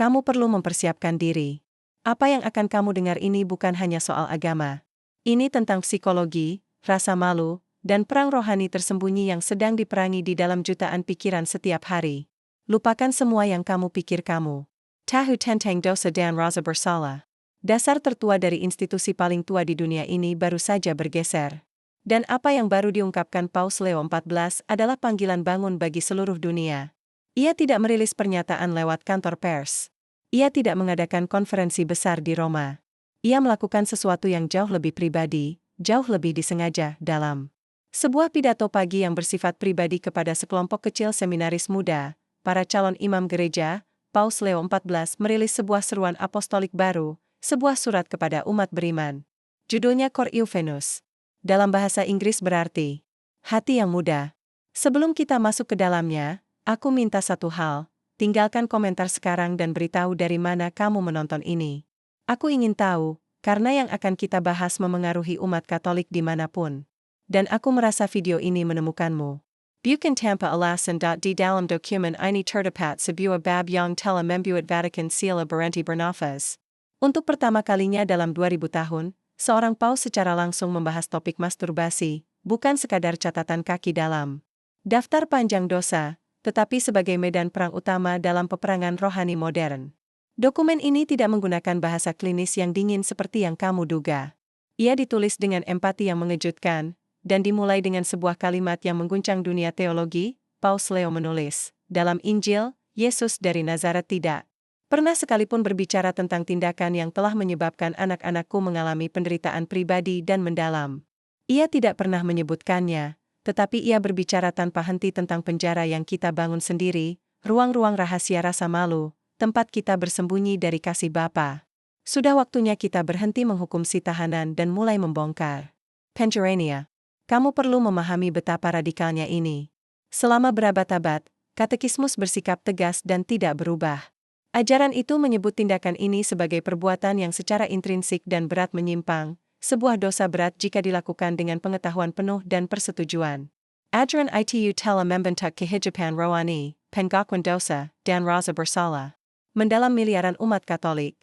Kamu perlu mempersiapkan diri. Apa yang akan kamu dengar ini bukan hanya soal agama. Ini tentang psikologi, rasa malu, dan perang rohani tersembunyi yang sedang diperangi di dalam jutaan pikiran setiap hari. Lupakan semua yang kamu pikir kamu. Tahu tentang dosa dan rasa bersalah. Dasar tertua dari institusi paling tua di dunia ini baru saja bergeser. Dan apa yang baru diungkapkan Paus Leo XIV adalah panggilan bangun bagi seluruh dunia. Ia tidak merilis pernyataan lewat kantor pers. Ia tidak mengadakan konferensi besar di Roma. Ia melakukan sesuatu yang jauh lebih pribadi, jauh lebih disengaja, dalam sebuah pidato pagi yang bersifat pribadi kepada sekelompok kecil seminaris muda, para calon imam gereja. Paus Leo XIV merilis sebuah seruan apostolik baru, sebuah surat kepada umat beriman. Judulnya Cor Venus. Dalam bahasa Inggris berarti hati yang muda. Sebelum kita masuk ke dalamnya, aku minta satu hal. Tinggalkan komentar sekarang dan beritahu dari mana kamu menonton ini. Aku ingin tahu, karena yang akan kita bahas memengaruhi umat Katolik dimanapun. Dan aku merasa video ini menemukanmu. Bukan tanpa alasan. Di dalam dokumen ini terdapat sebuah bab yang telah membuat Vatikan sila berhenti bernafas. Untuk pertama kalinya dalam 2000 tahun, seorang paus secara langsung membahas topik masturbasi, bukan sekadar catatan kaki dalam daftar panjang dosa, tetapi sebagai medan perang utama dalam peperangan rohani modern. Dokumen ini tidak menggunakan bahasa klinis yang dingin seperti yang kamu duga. Ia ditulis dengan empati yang mengejutkan, dan dimulai dengan sebuah kalimat yang mengguncang dunia teologi. Paus Leo menulis, dalam Injil, Yesus dari Nazaret tidak pernah sekalipun berbicara tentang tindakan yang telah menyebabkan anak-anakku mengalami penderitaan pribadi dan mendalam. Ia tidak pernah menyebutkannya, tetapi ia berbicara tanpa henti tentang penjara yang kita bangun sendiri, ruang-ruang rahasia rasa malu, tempat kita bersembunyi dari kasih Bapa. Sudah waktunya kita berhenti menghukum si tahanan dan mulai membongkar penjaranya. Kamu perlu memahami betapa radikalnya ini. Selama berabad-abad, katekismus bersikap tegas dan tidak berubah. Ajaran itu menyebut tindakan ini sebagai perbuatan yang secara intrinsik dan berat menyimpang, sebuah dosa berat jika dilakukan dengan pengetahuan penuh dan persetujuan. Ajaran itu telah membentuk kehidupan rohani, pengakuan dosa, dan rasa bersalah mendalam miliaran umat Katolik.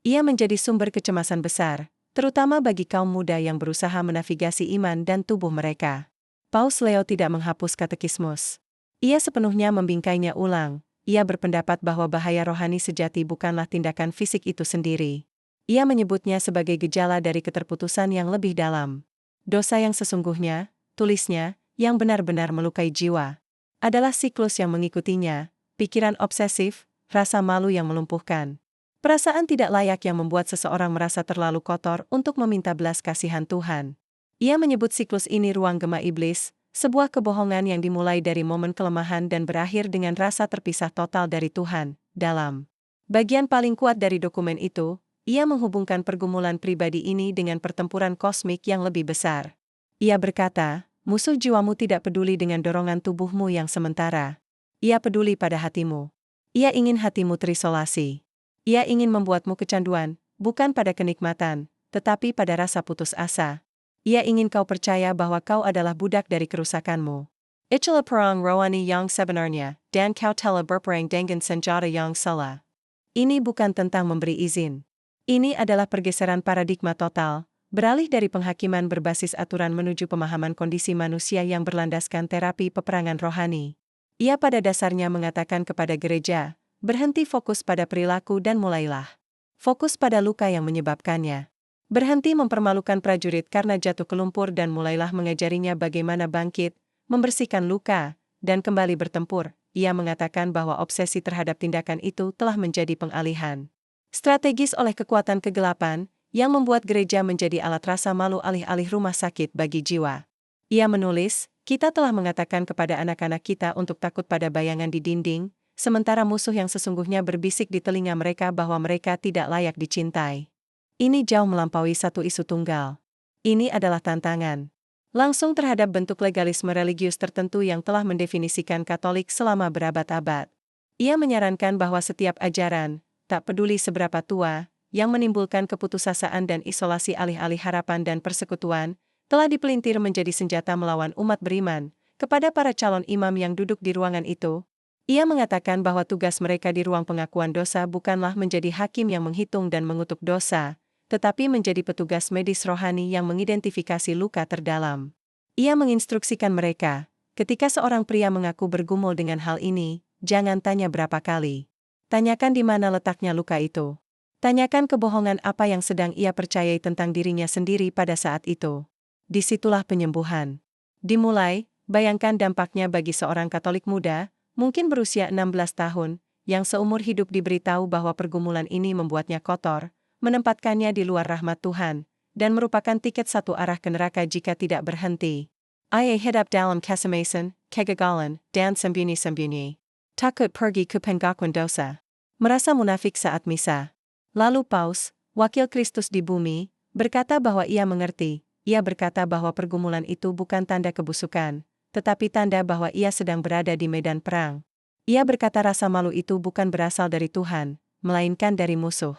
Ia menjadi sumber kecemasan besar, terutama bagi kaum muda yang berusaha menavigasi iman dan tubuh mereka. Paus Leo tidak menghapus katekismus. Ia sepenuhnya membingkainya ulang. Ia berpendapat bahwa bahaya rohani sejati bukanlah tindakan fisik itu sendiri. Ia menyebutnya sebagai gejala dari keterputusan yang lebih dalam. Dosa yang sesungguhnya, tulisnya, yang benar-benar melukai jiwa, adalah siklus yang mengikutinya, pikiran obsesif, rasa malu yang melumpuhkan, perasaan tidak layak yang membuat seseorang merasa terlalu kotor untuk meminta belas kasihan Tuhan. Ia menyebut siklus ini ruang gema iblis, sebuah kebohongan yang dimulai dari momen kelemahan dan berakhir dengan rasa terpisah total dari Tuhan. Dalam bagian paling kuat dari dokumen itu, ia menghubungkan pergumulan pribadi ini dengan pertempuran kosmik yang lebih besar. Ia berkata, musuh jiwamu tidak peduli dengan dorongan tubuhmu yang sementara. Ia peduli pada hatimu. Ia ingin hatimu terisolasi. Ia ingin membuatmu kecanduan, bukan pada kenikmatan, tetapi pada rasa putus asa. Ia ingin kau percaya bahwa kau adalah budak dari kerusakanmu. Itulah perang rohani yang sebenarnya, dan kau telah berperang dengan senjata yang salah. Ini bukan tentang memberi izin. Ini adalah pergeseran paradigma total, beralih dari penghakiman berbasis aturan menuju pemahaman kondisi manusia yang berlandaskan terapi peperangan rohani. Ia pada dasarnya mengatakan kepada gereja, berhenti fokus pada perilaku dan mulailah fokus pada luka yang menyebabkannya. Berhenti mempermalukan prajurit karena jatuh ke lumpur dan mulailah mengajarinya bagaimana bangkit, membersihkan luka, dan kembali bertempur. Ia mengatakan bahwa obsesi terhadap tindakan itu telah menjadi pengalihan strategis oleh kekuatan kegelapan, yang membuat gereja menjadi alat rasa malu alih-alih rumah sakit bagi jiwa. Ia menulis, kita telah mengatakan kepada anak-anak kita untuk takut pada bayangan di dinding, sementara musuh yang sesungguhnya berbisik di telinga mereka bahwa mereka tidak layak dicintai. Ini jauh melampaui satu isu tunggal. Ini adalah tantangan langsung terhadap bentuk legalisme religius tertentu yang telah mendefinisikan Katolik selama berabad-abad. Ia menyarankan bahwa setiap ajaran, tak peduli seberapa tua, yang menimbulkan keputusasaan dan isolasi alih-alih harapan dan persekutuan, telah dipelintir menjadi senjata melawan umat beriman. Kepada para calon imam yang duduk di ruangan itu, Ia mengatakan bahwa tugas mereka di ruang pengakuan dosa bukanlah menjadi hakim yang menghitung dan mengutuk dosa, tetapi menjadi petugas medis rohani yang mengidentifikasi luka terdalam. Ia menginstruksikan mereka, ketika seorang pria mengaku bergumul dengan hal ini, jangan tanya berapa kali. Tanyakan di mana letaknya luka itu. Tanyakan kebohongan apa yang sedang ia percayai tentang dirinya sendiri pada saat itu. Disitulah penyembuhan dimulai. Bayangkan dampaknya bagi seorang Katolik muda, mungkin berusia 16 tahun, yang seumur hidup diberitahu bahwa pergumulan ini membuatnya kotor, menempatkannya di luar rahmat Tuhan, dan merupakan tiket satu arah ke neraka jika tidak berhenti. Ia hidup dalam kesemasan, kegagalan, dan sembunyi-sembunyi. Takut pergi ke pengakuan dosa. Merasa munafik saat misa. Lalu Paus, wakil Kristus di bumi, berkata bahwa ia mengerti. Ia berkata bahwa pergumulan itu bukan tanda kebusukan, tetapi tanda bahwa ia sedang berada di medan perang. Ia berkata rasa malu itu bukan berasal dari Tuhan, melainkan dari musuh.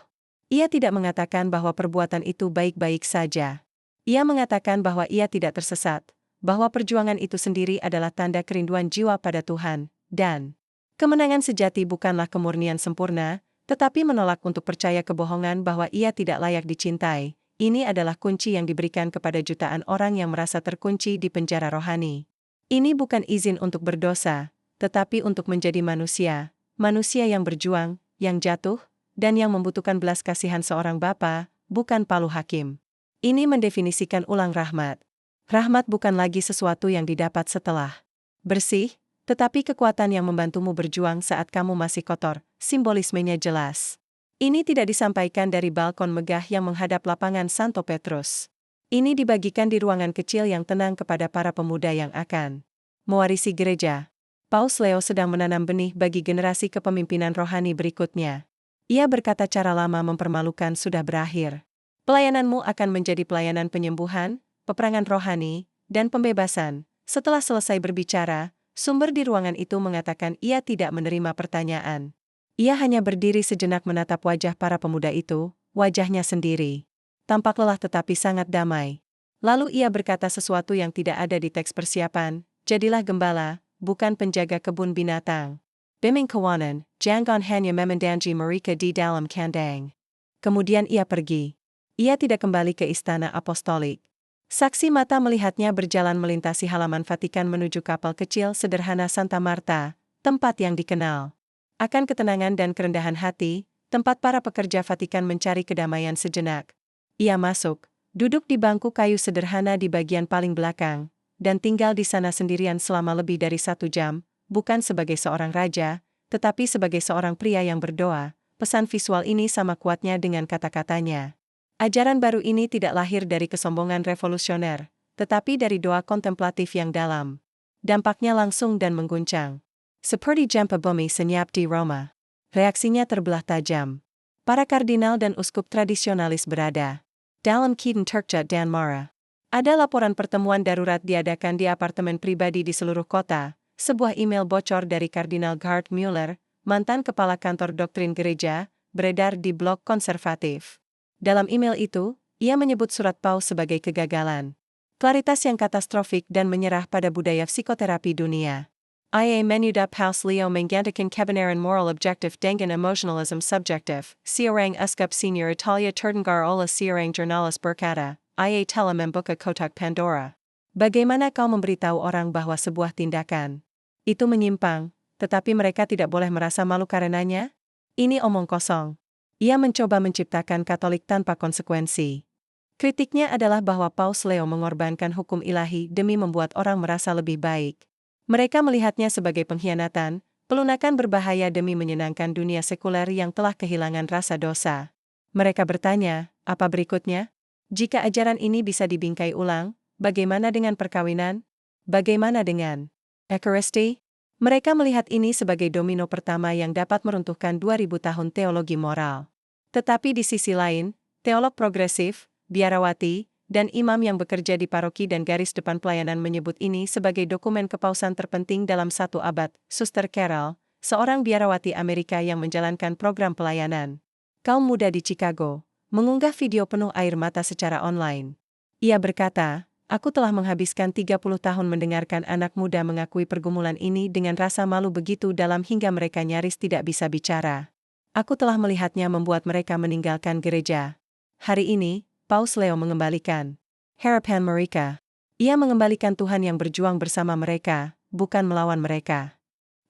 Ia tidak mengatakan bahwa perbuatan itu baik-baik saja. Ia mengatakan bahwa ia tidak tersesat, bahwa perjuangan itu sendiri adalah tanda kerinduan jiwa pada Tuhan, dan kemenangan sejati bukanlah kemurnian sempurna, tetapi menolak untuk percaya kebohongan bahwa ia tidak layak dicintai. Ini adalah kunci yang diberikan kepada jutaan orang yang merasa terkunci di penjara rohani. Ini bukan izin untuk berdosa, tetapi untuk menjadi manusia, manusia yang berjuang, yang jatuh, dan yang membutuhkan belas kasihan seorang bapa, bukan palu hakim. Ini mendefinisikan ulang rahmat. Rahmat bukan lagi sesuatu yang didapat setelah bersih, tetapi kekuatan yang membantumu berjuang saat kamu masih kotor. Simbolismenya jelas. Ini tidak disampaikan dari balkon megah yang menghadap lapangan Santo Petrus. Ini dibagikan di ruangan kecil yang tenang kepada para pemuda yang akan mewarisi gereja. Paus Leo sedang menanam benih bagi generasi kepemimpinan rohani berikutnya. Ia berkata cara lama mempermalukan sudah berakhir. Pelayananmu akan menjadi pelayanan penyembuhan, peperangan rohani, dan pembebasan. Setelah selesai berbicara, sumber di ruangan itu mengatakan ia tidak menerima pertanyaan. Ia hanya berdiri sejenak menatap wajah para pemuda itu, wajahnya sendiri. Tampak lelah tetapi sangat damai. Lalu ia berkata sesuatu yang tidak ada di teks persiapan, jadilah gembala, bukan penjaga kebun binatang. Biming kawanan, jangan hanya memendangi mereka di dalam kandang. Kemudian ia pergi. Ia tidak kembali ke istana apostolik. Saksi mata melihatnya berjalan melintasi halaman Vatikan menuju kapal kecil sederhana Santa Marta, tempat yang dikenal akan ketenangan dan kerendahan hati, tempat para pekerja Vatikan mencari kedamaian sejenak. Ia masuk, duduk di bangku kayu sederhana di bagian paling belakang, dan tinggal di sana sendirian selama lebih dari 1 jam, bukan sebagai seorang raja, tetapi sebagai seorang pria yang berdoa. Pesan visual ini sama kuatnya dengan kata-katanya. Ajaran baru ini tidak lahir dari kesombongan revolusioner, tetapi dari doa kontemplatif yang dalam. Dampaknya langsung dan mengguncang. Seperti gempa bumi senyap di Roma. Reaksinya terbelah tajam. Para kardinal dan uskup tradisionalis berada dalam keadaan terkejut dan marah. Ada laporan pertemuan darurat diadakan di apartemen pribadi di seluruh kota. Sebuah email bocor dari Kardinal Gerd Müller, mantan kepala kantor doktrin gereja, beredar di blog konservatif. Dalam email itu, ia menyebut surat Paus sebagai kegagalan, klaritas yang katastrofik dan menyerah pada budaya psikoterapi dunia. Ia menyudah Paus Leo menggantikan kebenaran moral objektif dengan emosionalisme subjektif. Seorang uskup senior Italia terdengar oleh seorang jurnalis berkata, ia telah membuka kotak Pandora. Bagaimana kau memberitahu orang bahwa sebuah tindakan itu menyimpang, tetapi mereka tidak boleh merasa malu karenanya? Ini omong kosong. Ia mencoba menciptakan Katolik tanpa konsekuensi. Kritiknya adalah bahwa Paus Leo mengorbankan hukum ilahi demi membuat orang merasa lebih baik. Mereka melihatnya sebagai pengkhianatan, pelunakan berbahaya demi menyenangkan dunia sekuler yang telah kehilangan rasa dosa. Mereka bertanya, apa berikutnya? Jika ajaran ini bisa dibingkai ulang, bagaimana dengan perkawinan? Bagaimana dengan Ekaristi? Mereka melihat ini sebagai domino pertama yang dapat meruntuhkan 2000 tahun teologi moral. Tetapi di sisi lain, teolog progresif, biarawati, dan imam yang bekerja di paroki dan garis depan pelayanan menyebut ini sebagai dokumen kepausan terpenting dalam 1 abad. Suster Carol, seorang biarawati Amerika yang menjalankan program pelayanan kaum muda di Chicago, mengunggah video penuh air mata secara online. Ia berkata, Aku telah menghabiskan 30 tahun mendengarkan anak muda mengakui pergumulan ini dengan rasa malu begitu dalam hingga mereka nyaris tidak bisa bicara. Aku telah melihatnya membuat mereka meninggalkan gereja. Hari ini, Paus Leo mengembalikan harapan mereka. Ia mengembalikan Tuhan yang berjuang bersama mereka, bukan melawan mereka.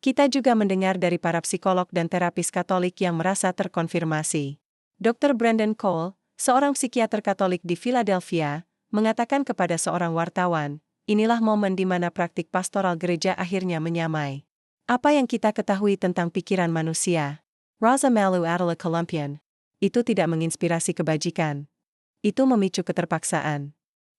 Kita juga mendengar dari para psikolog dan terapis Katolik yang merasa terkonfirmasi. Dr. Brandon Cole, seorang psikiater Katolik di Philadelphia, mengatakan kepada seorang wartawan, inilah momen di mana praktik pastoral gereja akhirnya menyamai. Apa yang kita ketahui tentang pikiran manusia? Raza Malu adalah Columpian. Itu tidak menginspirasi kebajikan. Itu memicu keterpaksaan.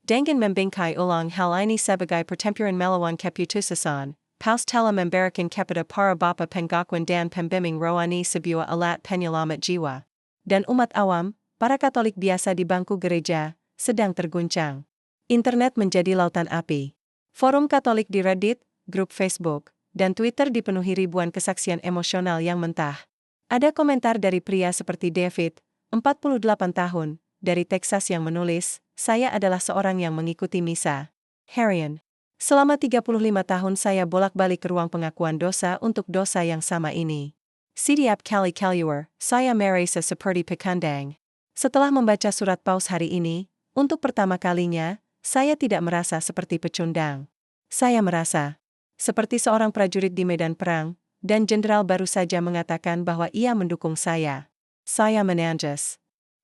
Dengan membingkai ulang hal ini sebagai pertempuran melawan keputusan, Paus telah memberikan kepada para bapa pengakuan dan pembimbing rohani sebuah alat penyelamat jiwa. Dan umat awam, para Katolik biasa di bangku gereja, sedang terguncang. Internet menjadi lautan api. Forum Katolik di Reddit, grup Facebook, dan Twitter dipenuhi ribuan kesaksian emosional yang mentah. Ada komentar dari pria seperti David, 48 tahun, dari Texas yang menulis, saya adalah seorang yang mengikuti misa harian. Selama 35 tahun saya bolak-balik ke ruang pengakuan dosa untuk dosa yang sama ini. Setiap kali keluar, saya merasa seperti pekandang. Setelah membaca surat Paus hari ini, untuk pertama kalinya, saya tidak merasa seperti pecundang. Saya merasa seperti seorang prajurit di medan perang, dan jenderal baru saja mengatakan bahwa ia mendukung saya. Saya menangis.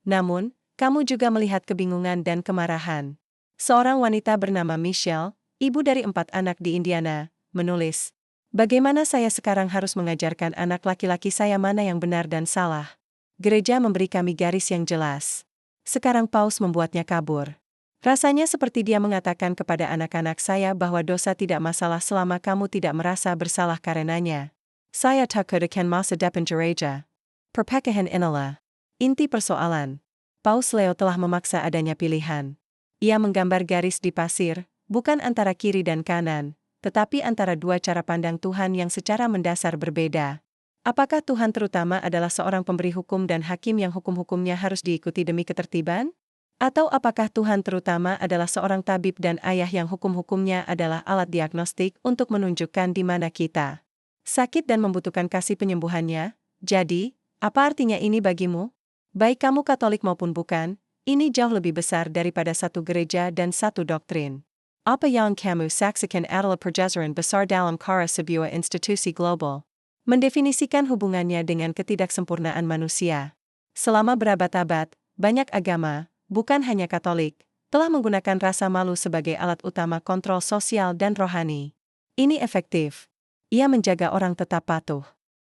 Namun, kamu juga melihat kebingungan dan kemarahan. Seorang wanita bernama Michelle, ibu dari 4 anak di Indiana, menulis, bagaimana saya sekarang harus mengajarkan anak laki-laki saya mana yang benar dan salah? Gereja memberi kami garis yang jelas. Sekarang Paus membuatnya kabur. Rasanya seperti dia mengatakan kepada anak-anak saya bahwa dosa tidak masalah selama kamu tidak merasa bersalah karenanya. Saya takut akan masa depan gereja. Perpecahan inilah inti persoalan. Paus Leo telah memaksa adanya pilihan. Ia menggambar garis di pasir, bukan antara kiri dan kanan, tetapi antara dua cara pandang Tuhan yang secara mendasar berbeda. Apakah Tuhan terutama adalah seorang pemberi hukum dan hakim yang hukum-hukumnya harus diikuti demi ketertiban? Atau apakah Tuhan terutama adalah seorang tabib dan ayah yang hukum-hukumnya adalah alat diagnostik untuk menunjukkan di mana kita sakit dan membutuhkan kasih penyembuhannya? Jadi, apa artinya ini bagimu? Baik kamu Katolik maupun bukan, ini jauh lebih besar daripada satu gereja dan satu doktrin. Apa yang kamu saksikan adalah pergeseran besar dalam cara sebuah institusi global. Mendefinisikan hubungannya dengan ketidaksempurnaan manusia. Selama berabad-abad, banyak agama, bukan hanya Katolik, telah menggunakan rasa malu sebagai alat utama kontrol sosial dan rohani. Ini efektif. Ia menjaga orang tetap patuh.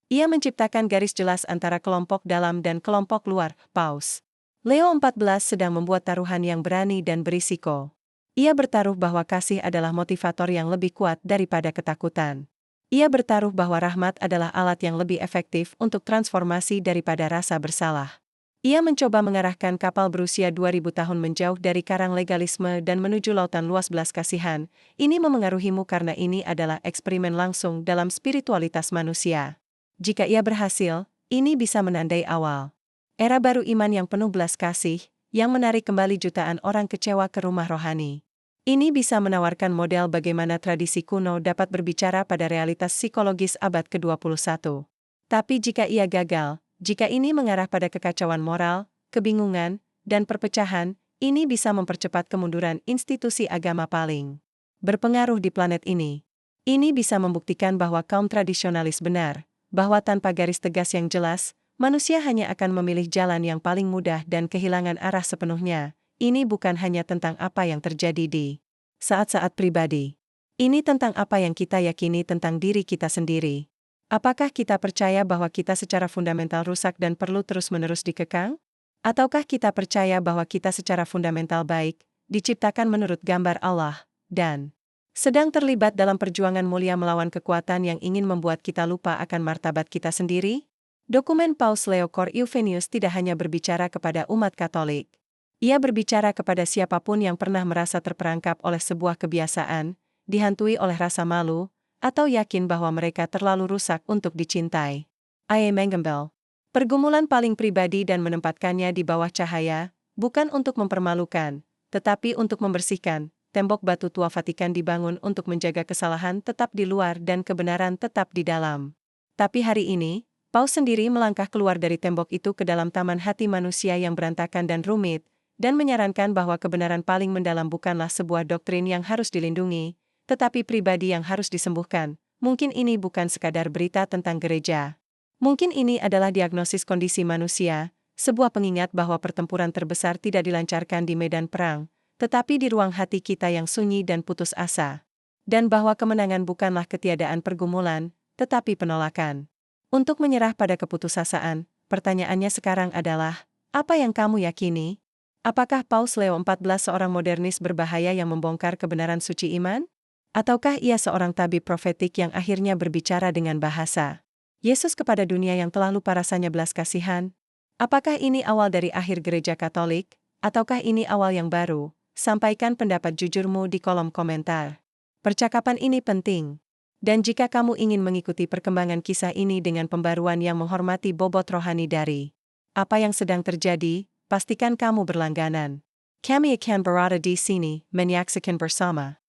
Ia menciptakan garis jelas antara kelompok dalam dan kelompok luar, Paus Leo XIV sedang membuat taruhan yang berani dan berisiko. Ia bertaruh bahwa kasih adalah motivator yang lebih kuat daripada ketakutan. Ia bertaruh bahwa rahmat adalah alat yang lebih efektif untuk transformasi daripada rasa bersalah. Ia mencoba mengarahkan kapal berusia 2000 tahun menjauh dari karang legalisme dan menuju lautan luas belas kasihan. Ini memengaruhimu karena ini adalah eksperimen langsung dalam spiritualitas manusia. Jika ia berhasil, ini bisa menandai awal era baru iman yang penuh belas kasih, yang menarik kembali jutaan orang kecewa ke rumah rohani. Ini bisa menawarkan model bagaimana tradisi kuno dapat berbicara pada realitas psikologis abad ke-21. Tapi jika ia gagal, jika ini mengarah pada kekacauan moral, kebingungan, dan perpecahan, ini bisa mempercepat kemunduran institusi agama paling berpengaruh di planet ini. Ini bisa membuktikan bahwa kaum tradisionalis benar, bahwa tanpa garis tegas yang jelas, manusia hanya akan memilih jalan yang paling mudah dan kehilangan arah sepenuhnya. Ini bukan hanya tentang apa yang terjadi di saat-saat pribadi. Ini tentang apa yang kita yakini tentang diri kita sendiri. Apakah kita percaya bahwa kita secara fundamental rusak dan perlu terus-menerus dikekang? Ataukah kita percaya bahwa kita secara fundamental baik, diciptakan menurut gambar Allah, dan sedang terlibat dalam perjuangan mulia melawan kekuatan yang ingin membuat kita lupa akan martabat kita sendiri? Dokumen Paus Leo Cor Eugenius tidak hanya berbicara kepada umat Katolik. Ia berbicara kepada siapapun yang pernah merasa terperangkap oleh sebuah kebiasaan, dihantui oleh rasa malu, atau yakin bahwa mereka terlalu rusak untuk dicintai. Ia menggembel pergumulan paling pribadi dan menempatkannya di bawah cahaya, bukan untuk mempermalukan, tetapi untuk membersihkan, tembok batu tua Vatikan dibangun untuk menjaga kesalahan tetap di luar dan kebenaran tetap di dalam. Tapi hari ini, Paus sendiri melangkah keluar dari tembok itu ke dalam taman hati manusia yang berantakan dan rumit, dan menyarankan bahwa kebenaran paling mendalam bukanlah sebuah doktrin yang harus dilindungi, tetapi pribadi yang harus disembuhkan. Mungkin ini bukan sekadar berita tentang gereja. Mungkin ini adalah diagnosis kondisi manusia, sebuah pengingat bahwa pertempuran terbesar tidak dilancarkan di medan perang, tetapi di ruang hati kita yang sunyi dan putus asa. Dan bahwa kemenangan bukanlah ketiadaan pergumulan, tetapi penolakan. Untuk menyerah pada keputusasaan, pertanyaannya sekarang adalah, apa yang kamu yakini? Apakah Paus Leo XIV seorang modernis berbahaya yang membongkar kebenaran suci iman? Ataukah ia seorang tabib profetik yang akhirnya berbicara dengan bahasa Yesus kepada dunia yang telah lupa rasanya belas kasihan? Apakah ini awal dari akhir gereja Katolik, ataukah ini awal yang baru? Sampaikan pendapat jujurmu di kolom komentar. Percakapan ini penting. Dan jika kamu ingin mengikuti perkembangan kisah ini dengan pembaruan yang menghormati bobot rohani dari apa yang sedang terjadi, pastikan kamu berlangganan. Kami akan berada di sini, menyaksikan bersama.